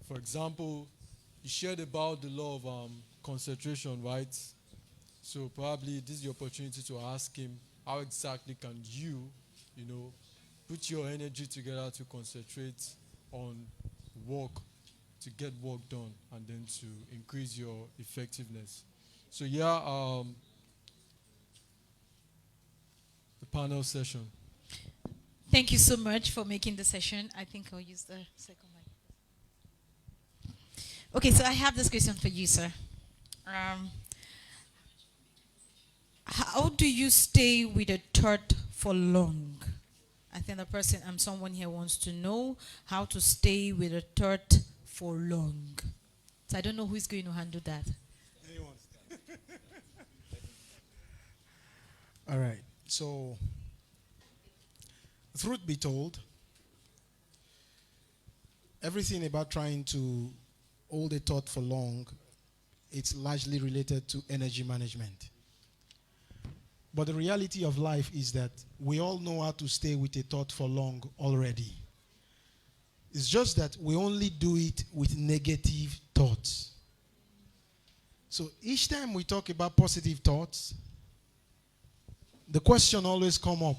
For example, you shared about the law of concentration, right? So probably this is the opportunity to ask him, how exactly can you, you know, put your energy together to concentrate on work, to get work done, and then to increase your effectiveness. So yeah, the panel session. Thank you so much for making the session. I think I'll use the second mic. Okay, so I have this question for you, sir. Um, how do you stay with a thought for long? I think the person, someone here wants to know how to stay with a thought for long. So I don't know who is going to handle that. Anyone? All right. So, truth be told, everything about trying to hold a thought for long, it's largely related to energy management. But the reality of life is that we all know how to stay with a thought for long already. It's just that we only do it with negative thoughts. So each time we talk about positive thoughts, the question always comes up,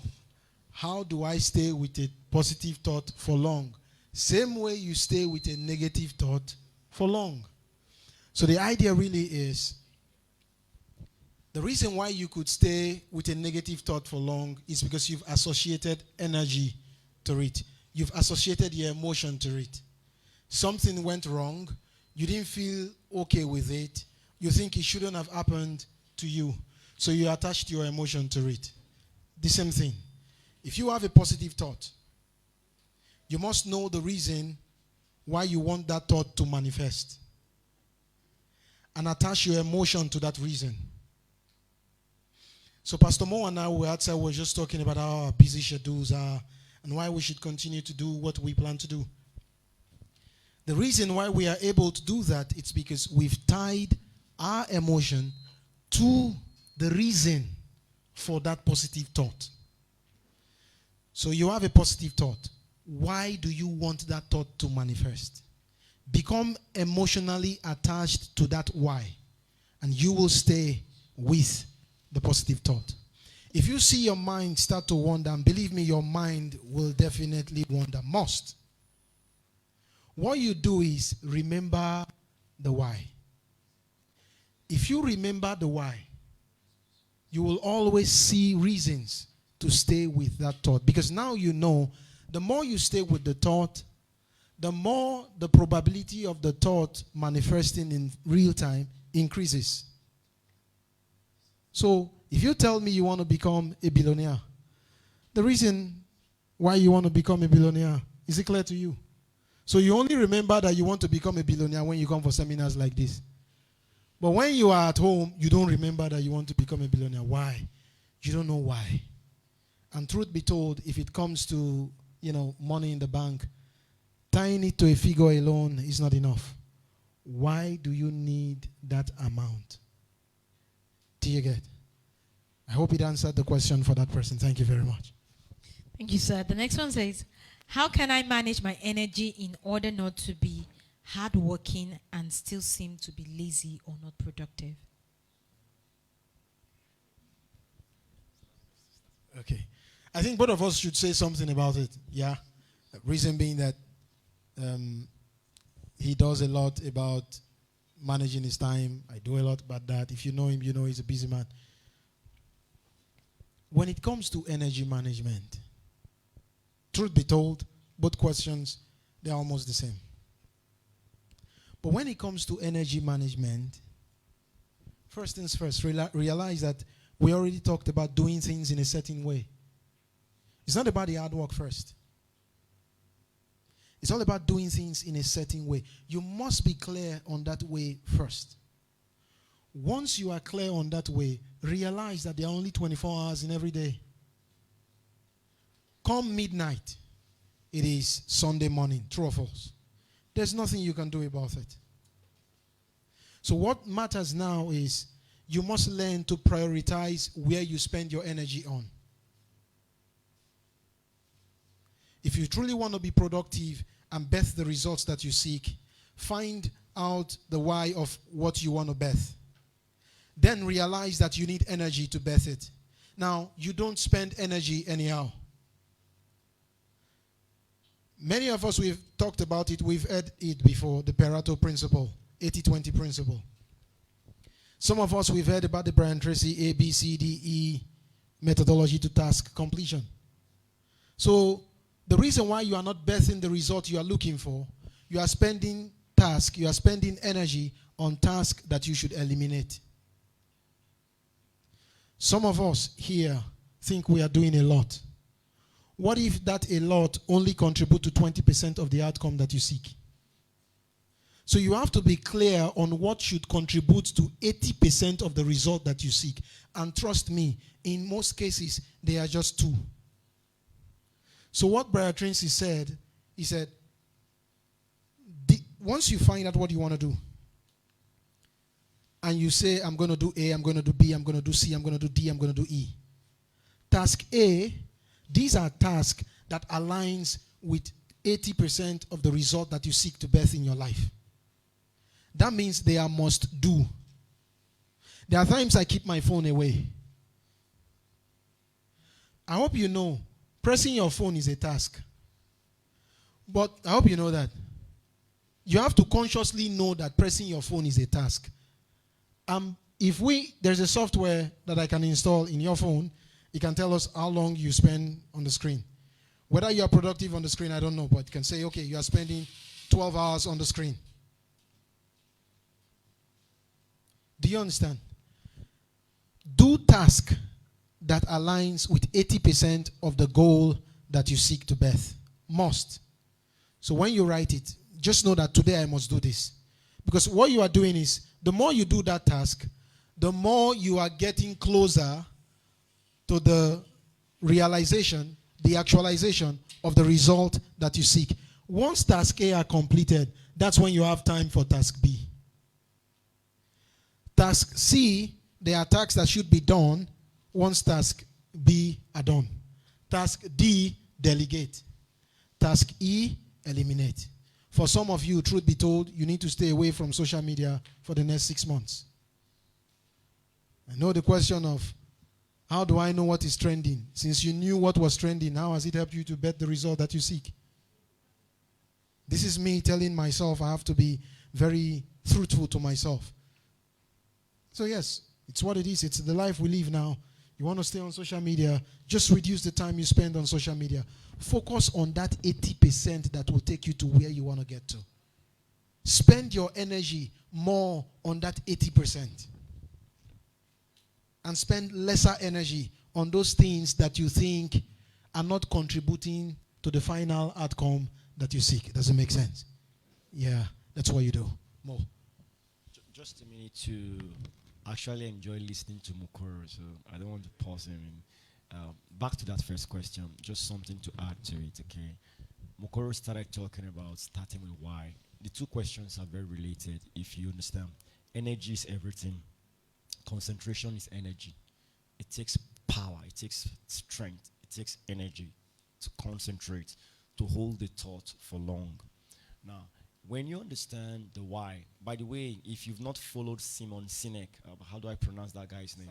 how do I stay with a positive thought for long? Same way you stay with a negative thought for long. So the idea really is, the reason why you could stay with a negative thought for long is because you've associated energy to it. You've associated your emotion to it. Something went wrong. You didn't feel okay with it. You think it shouldn't have happened to you. So you attached your emotion to it. The same thing. If you have a positive thought, you must know the reason why you want that thought to manifest. And attach your emotion to that reason. So Pastor Mo and I were just talking about how our busy schedules are and why we should continue to do what we plan to do. The reason why we are able to do that, it's because we've tied our emotion to the reason for that positive thought. So you have a positive thought. Why do you want that thought to manifest? Become emotionally attached to that why, and you will stay with the positive thought. If you see your mind start to wander, and believe me, your mind will definitely wander, must. What you do is remember the why. If you remember the why, you will always see reasons to stay with that thought. Because now you know, the more you stay with the thought, the more the probability of the thought manifesting in real time increases. So, if you tell me you want to become a billionaire, the reason why you want to become a billionaire, is it clear to you? So you only remember that you want to become a billionaire when you come for seminars like this. But when you are at home, you don't remember that you want to become a billionaire. Why? You don't know why. And truth be told, if it comes to, money in the bank, tying it to a figure alone is not enough. Why do you need that amount? Do you get? I hope it answered the question for that person. Thank you very much. Thank you, sir. The next one says, how can I manage my energy in order not to be hardworking and still seem to be lazy or not productive? Okay. I think both of us should say something about it. Yeah. Reason being that he does a lot about managing his time. I do a lot about that. If you know him, you know he's a busy man. When it comes to energy management, truth be told, both questions, they're almost the same. But when it comes to energy management, first things first, realize that we already talked about doing things in a certain way. It's not about the hard work first. It's all about doing things in a certain way. You must be clear on that way first. Once you are clear on that way, realize that there are only 24 hours in every day. Come midnight, it is Sunday morning, true or false? There's nothing you can do about it. So what matters now is you must learn to prioritize where you spend your energy on. If you truly want to be productive and birth the results that you seek, find out the why of what you want to birth. Then realize that you need energy to birth it. Now, you don't spend energy anyhow. Many of us, we've talked about it, we've heard it before, the Pareto principle, 80-20 principle. Some of us, we've heard about the Brian Tracy A, B, C, D, E methodology to task completion. So, the reason why you are not birthing the result you are looking for, you are spending energy on tasks that you should eliminate. Some of us here think we are doing a lot. What if that a lot only contributes to 20% of the outcome that you seek? So you have to be clear on what should contribute to 80% of the result that you seek. And trust me, in most cases, they are just 2. So what Brian Tracy said, he said, once you find out what you want to do, and you say, I'm going to do A, I'm going to do B, I'm going to do C, I'm going to do D, I'm going to do E. Task A, these are tasks that aligns with 80% of the result that you seek to birth in your life. That means they are must do. There are times I keep my phone away. I hope you know, pressing your phone is a task. But I hope you know that. You have to consciously know that pressing your phone is a task. There's a software that I can install in your phone. It can tell us how long you spend on the screen. Whether you are productive on the screen, I don't know, but it can say, okay, you are spending 12 hours on the screen. Do you understand? Do task that aligns with 80% of the goal that you seek to birth. Must. So when you write it, just know that today I must do this. Because what you are doing is, the more you do that task, the more you are getting closer to the realization, the actualization of the result that you seek. Once task A are completed, that's when you have time for task B. Task C, there are tasks that should be done once task B are done. Task D, delegate. Task E, eliminate. For some of you, truth be told, you need to stay away from social media for the next 6 months. I know the question of, how do I know what is trending? Since you knew what was trending, how has it helped you to bet the result that you seek? This is me telling myself I have to be very truthful to myself. So yes, it's what it is. It's the life we live now. You want to stay on social media, just reduce the time you spend on social media. Focus on that 80% that will take you to where you want to get to. Spend your energy more on that 80%. And spend lesser energy on those things that you think are not contributing to the final outcome that you seek. Does it make sense? Yeah, that's what you do. More. Just a minute to actually enjoy listening to Mukoro, so I don't want to pause him. Back to that first question, just something to add to it, okay? Mukoro started talking about starting with why. The 2 questions are very related, if you understand. Energy is everything. Concentration is energy. It takes power, it takes strength, it takes energy to concentrate, to hold the thought for long. Now, when you understand the why, by the way, if you've not followed Simon Sinek, how do I pronounce that guy's name?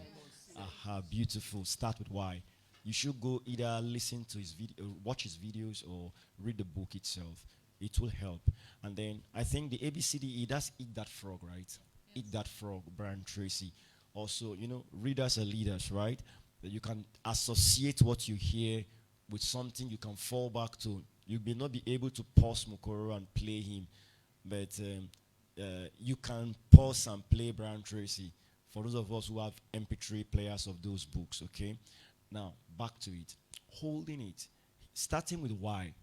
Beautiful. Start with why. You should go either listen to his video, watch his videos, or read the book itself. It will help. And then I think the ABCDE, that's Eat That Frog, right? Yes. Eat That Frog, Brian Tracy. Also, readers are leaders, right? That you can associate what you hear with something you can fall back to. You may not be able to pause Mukoro and play him, but you can pause and play Brian Tracy. For those of us who have MP3 players of those books, okay? Now, back to it. Holding it. Starting with why.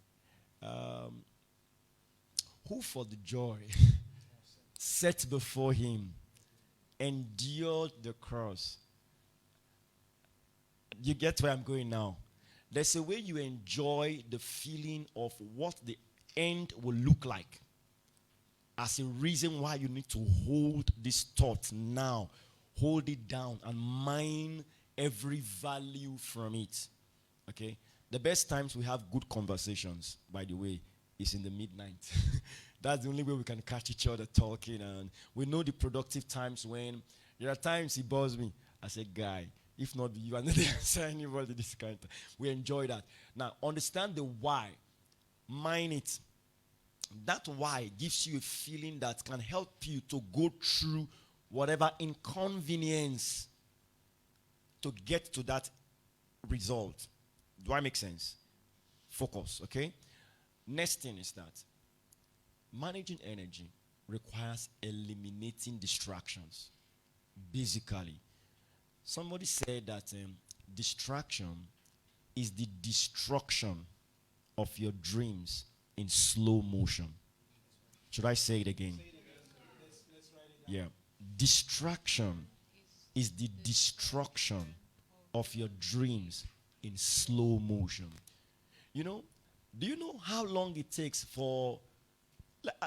Who for the joy set before him endured the cross. You get where I'm going now. There's a way you enjoy the feeling of what the end will look like as a reason why you need to hold this thought now. Hold it down and mine every value from it. Okay? The best times we have good conversations, by the way, is in the midnight. That's the only way we can catch each other talking. And we know the productive times when there are times he bores me. I say, guy, if not you, and then they answer anybody this kind of. We enjoy that. Now, understand the why. Mind it. That why gives you a feeling that can help you to go through whatever inconvenience to get to that result. Do I make sense? Focus, okay? Next thing is that managing energy requires eliminating distractions. Basically, somebody said that distraction is the destruction of your dreams in slow motion. Should I say it again? Yeah. Distraction is the destruction of your dreams in slow motion. You know, do you know how long it takes for,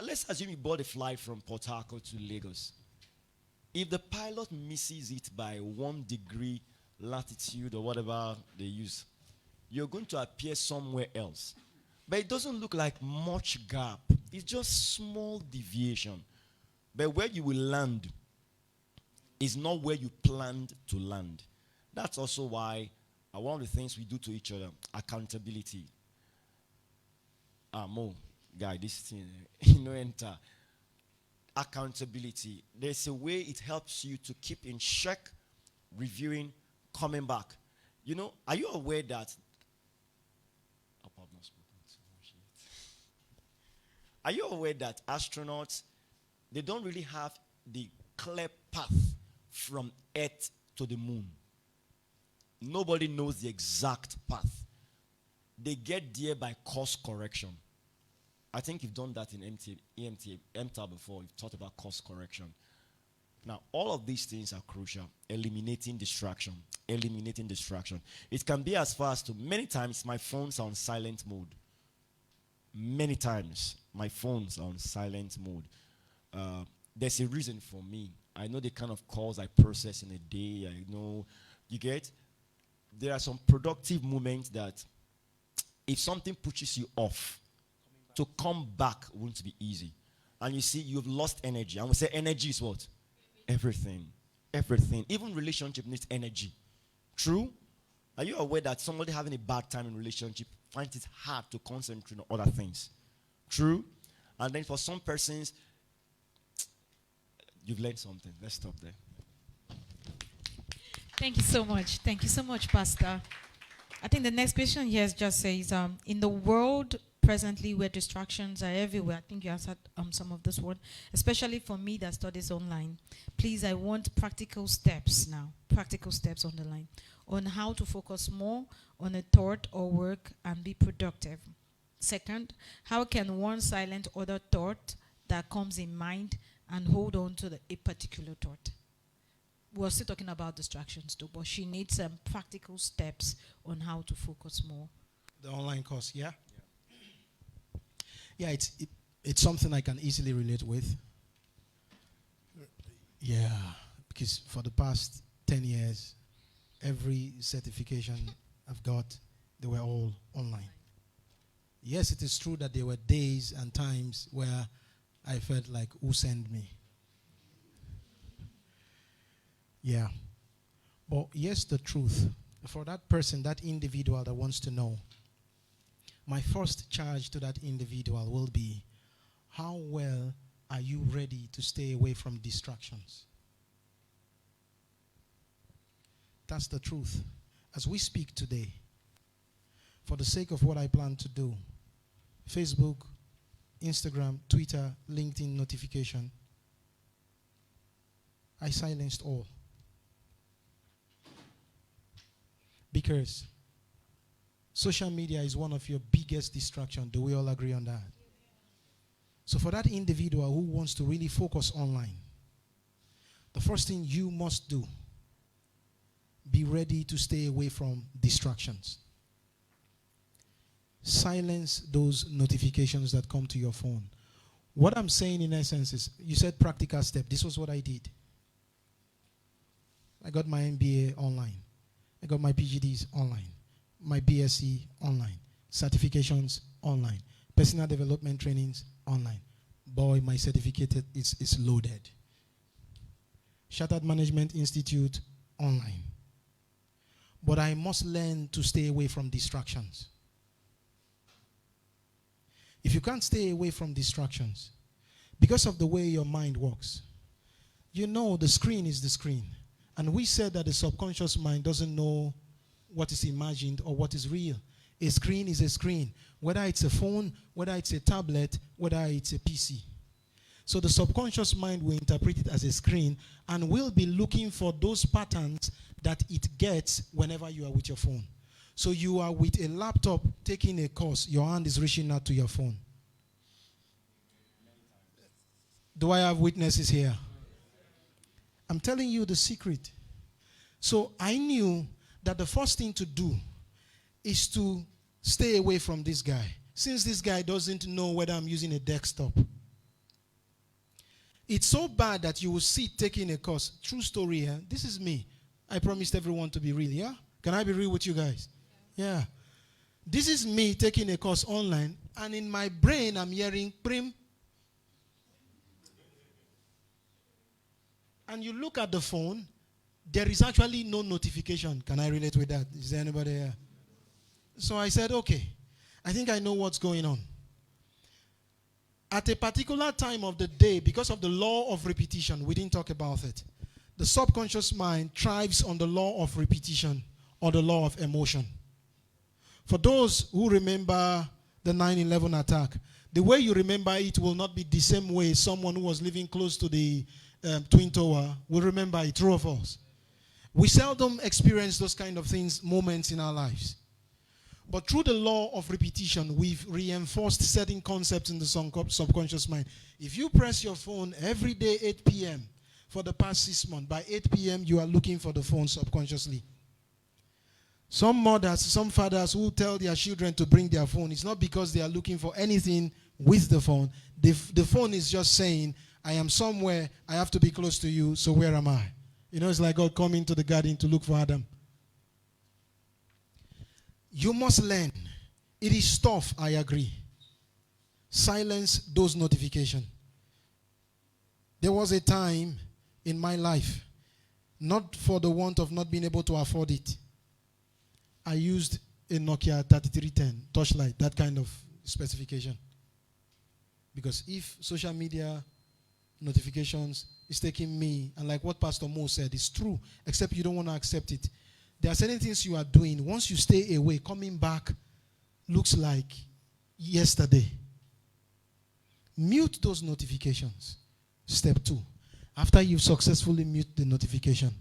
let's assume you bought a flight from Port Harcourt to Lagos. If the pilot misses it by 1 degree latitude or whatever they use, you're going to appear somewhere else. But it doesn't look like much gap. It's just small deviation. But where you will land is not where you planned to land. That's also why one of the things we do to each other, accountability. Mo, guy, this thing, EMTA. Accountability. There's a way it helps you to keep in check, reviewing, coming back. You know, are you aware that are you aware that astronauts, they don't really have the clear path from Earth to the moon? Nobody knows the exact path. They get there by course correction. I think you've done that in EMTA before. You've taught about course correction. Now, all of these things are crucial. Eliminating distraction. Eliminating distraction. It can be as far as to, many times my phones are on silent mode. Many times my phones are on silent mode. There's a reason for me. I know the kind of calls I process in a day. I know, you get? There are some productive moments that if something pushes you off, to come back won't be easy. And you see, you've lost energy. And we say energy is what? Everything. Everything. Even relationship needs energy. True? Are you aware that somebody having a bad time in relationship finds it hard to concentrate on other things? True? And then for some persons, you've learned something. Let's stop there. Thank you so much. Thank you so much, Pastor. I think the next question here just says, in the world presently where distractions are everywhere, I think you answered some of this one, especially for me that studies online. Please, I want practical steps now, practical steps on the line, on how to focus more on a thought or work and be productive. Second, how can one silence other thought that comes in mind and hold on to a particular thought? We're still talking about distractions too, but she needs some practical steps on how to focus more. The online course, yeah? Yeah, it's something I can easily relate with. Yeah, because for the past 10 years, every certification I've got, they were all online. Yes, it is true that there were days and times where I felt like, who sent me? Yeah. But yes, the truth. For that person, that individual that wants to know, my first charge to that individual will be, how well are you ready to stay away from distractions? That's the truth. As we speak today, for the sake of what I plan to do, Facebook, Instagram, Twitter, LinkedIn notification, I silenced all. Because social media is one of your biggest distractions. Do we all agree on that? So for that individual who wants to really focus online, the first thing you must do, be ready to stay away from distractions. Silence those notifications that come to your phone. What I'm saying in essence is, you said practical step. This was what I did. I got my MBA online. I got my PGDs online. My BSc online. Certifications online. Personal development trainings online. boy, my certificate is loaded. Shattered Management Institute online. But I must learn to stay away from distractions. If you can't stay away from distractions, because of the way your mind works, you know the screen is the screen. And we said that the subconscious mind doesn't know what is imagined or what is real. A screen is a screen, whether it's a phone, whether it's a tablet, whether it's a PC. So the subconscious mind will interpret it as a screen and will be looking for those patterns that it gets whenever you are with your phone. So you are with a laptop taking a course, your hand is reaching out to your phone. Do I have witnesses here? I'm telling you the secret. So I knew that the first thing to do is to stay away from this guy. Since this guy doesn't know whether I'm using a desktop. It's so bad that you will sit taking a course. True story here. This is me. I promised everyone to be real, yeah? Can I be real with you guys? Yeah. This is me taking a course online, and in my brain I'm hearing prim. And you look at the phone, there is actually no notification. Can I relate with that? Is there anybody here? So I said, okay, I think I know what's going on. At a particular time of the day, because of the law of repetition, we didn't talk about it. The subconscious mind thrives on the law of repetition or the law of emotion. For those who remember the 9/11 attack, the way you remember it will not be the same way someone who was living close to the Twin Tower will remember it. True or false? We seldom experience those kind of things, moments in our lives. But through the law of repetition, we've reinforced certain concepts in the subconscious mind. If you press your phone every day 8 p.m. for the past 6 months, by 8 p.m. you are looking for the phone subconsciously. Some mothers, some fathers who tell their children to bring their phone, it's not because they are looking for anything with the phone. The phone is just saying, I am somewhere, I have to be close to you, so where am I? You know, it's like God coming to the garden to look for Adam. You must learn. It is tough, I agree. Silence those notifications. There was a time in my life, not for the want of not being able to afford it, I used a Nokia 3310, touchlight, that kind of specification. Because if social media notifications is taking me, and like what Pastor Mo said, it's true, except you don't want to accept it. There are certain things you are doing. Once you stay away, coming back looks like yesterday. Mute those notifications. Step 2. After you've successfully mute the notification,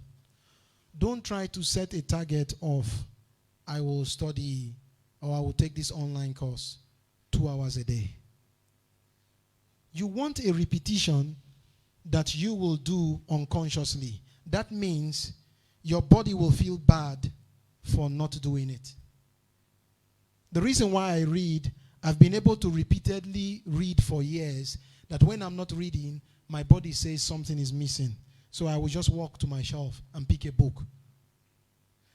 don't try to set a target of, I will study or I will take this online course 2 hours a day. You want a repetition that you will do unconsciously. That means your body will feel bad for not doing it. The reason why I read, I've been able to repeatedly read for years, that when I'm not reading, my body says something is missing. So I will just walk to my shelf and pick a book.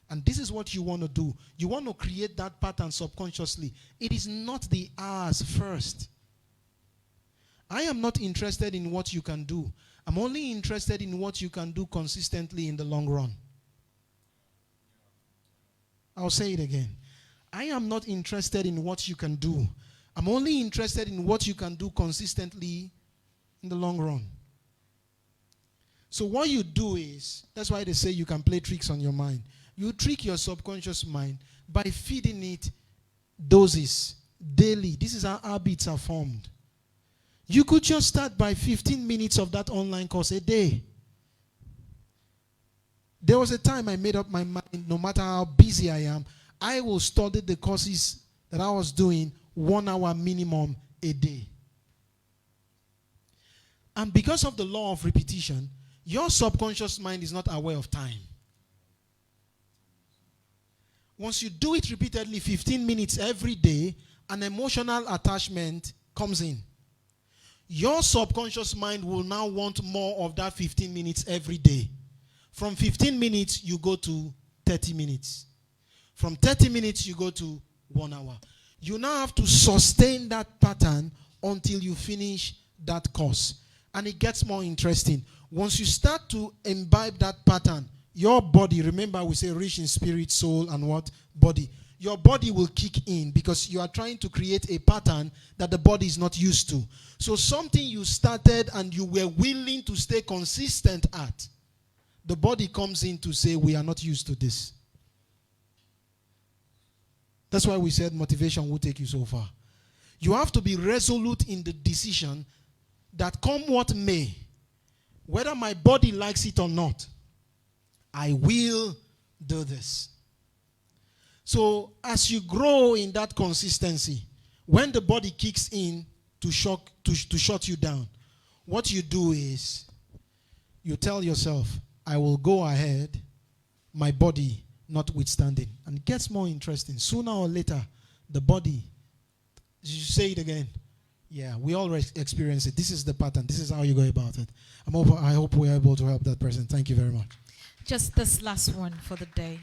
And this is what you want to do. You want to create that pattern subconsciously. It is not the hours first. I am not interested in what you can do. I'm only interested in what you can do consistently in the long run. I'll say it again. I am not interested in what you can do. I'm only interested in what you can do consistently in the long run. So what you do is, that's why they say you can play tricks on your mind. You trick your subconscious mind by feeding it doses daily. This is how habits are formed. You could just start by 15 minutes of that online course a day. There was a time I made up my mind, no matter how busy I am, I will study the courses that I was doing 1 hour minimum a day. And because of the law of repetition, your subconscious mind is not aware of time. Once you do it repeatedly, 15 minutes every day, an emotional attachment comes in. Your subconscious mind will now want more of that 15 minutes every day. From 15 minutes, you go to 30 minutes. From 30 minutes, you go to 1 hour. You now have to sustain that pattern until you finish that course. And it gets more interesting. Once you start to imbibe that pattern, your body, remember we say rich in spirit, soul, and what? Body. Your body will kick in because you are trying to create a pattern that the body is not used to. So something you started and you were willing to stay consistent at, the body comes in to say, we are not used to this. That's why we said motivation will take you so far. You have to be resolute in the decision that come what may, whether my body likes it or not, I will do this. So as you grow in that consistency, when the body kicks in to shut you down, what you do is you tell yourself, I will go ahead, my body notwithstanding. And it gets more interesting. Sooner or later, the body, you say it again. Yeah, we all experience it. This is the pattern. This is how you go about it. I hope we're able to help that person. Thank you very much. Just this last one for the day.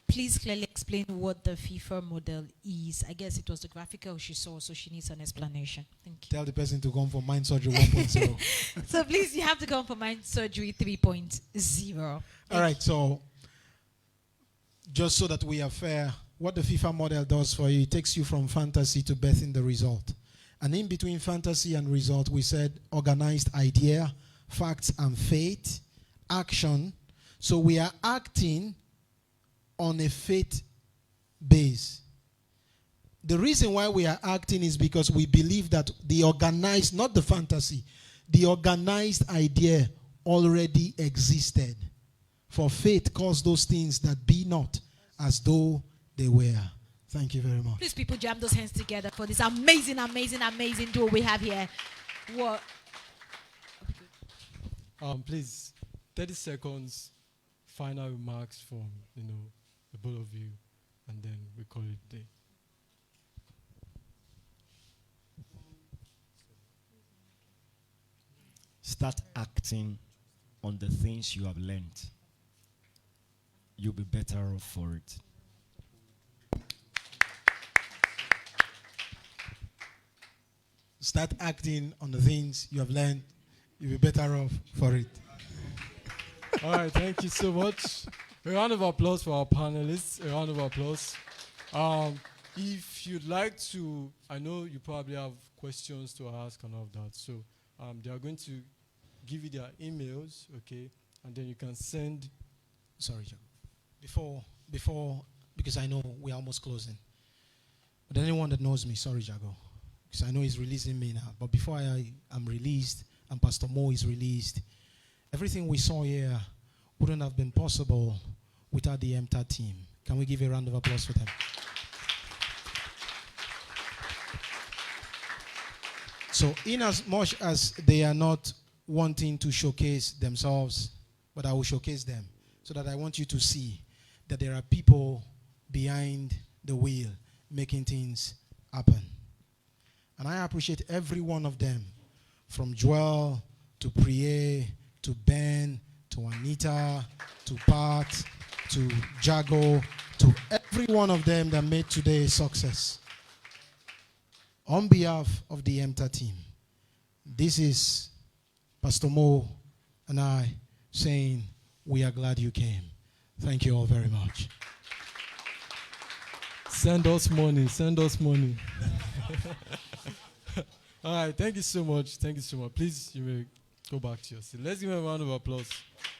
Please clearly explain what the FIFA model is. I guess it was the graphical she saw, so she needs an explanation. Thank you. Tell the person to come for mind surgery 1.0. So please, you have to come for mind surgery 3.0. All right, so just so that we are fair, what the FIFA model does for you, it takes you from fantasy to birthing the result. And in between fantasy and result, we said organized idea, facts and faith, action. So we are acting on a faith base. The reason why we are acting is because we believe that the organized, not the fantasy, the organized idea already existed. For faith calls those things that be not as though they were. Thank you very much. Please, people, jam those hands together for this amazing, amazing, amazing duo we have here. What? Please, 30 seconds, final remarks from, the both of you, and then we call it a day. Start acting on the things you have learned. You'll be better off for it. Start acting on the things you have learned. You'll be better off for it. All right, thank you so much. A round of applause for our panelists. A round of applause. If you'd like to, I know you probably have questions to ask and all of that. So they are going to give you their emails, okay? And then you can send. Sorry, John. Before, because I know we're almost closing. But anyone that knows me, sorry, Jago, because I know he's releasing me now. But before I am released and Pastor Mo is released, everything we saw here wouldn't have been possible without the EMTA team. Can we give a round of applause for them? So in as much as they are not wanting to showcase themselves, but I will showcase them so that I want you to see that there are people behind the wheel making things happen. And I appreciate every one of them, from Joel to Priye to Ben to Anita to Pat to Jago, to every one of them that made today a success. On behalf of the EMTA team, this is Pastor Mo and I saying, we are glad you came. Thank you all very much. Send us money. Send us money. All right. Thank you so much. Thank you so much. Please, you may go back to your seat. Let's give him a round of applause.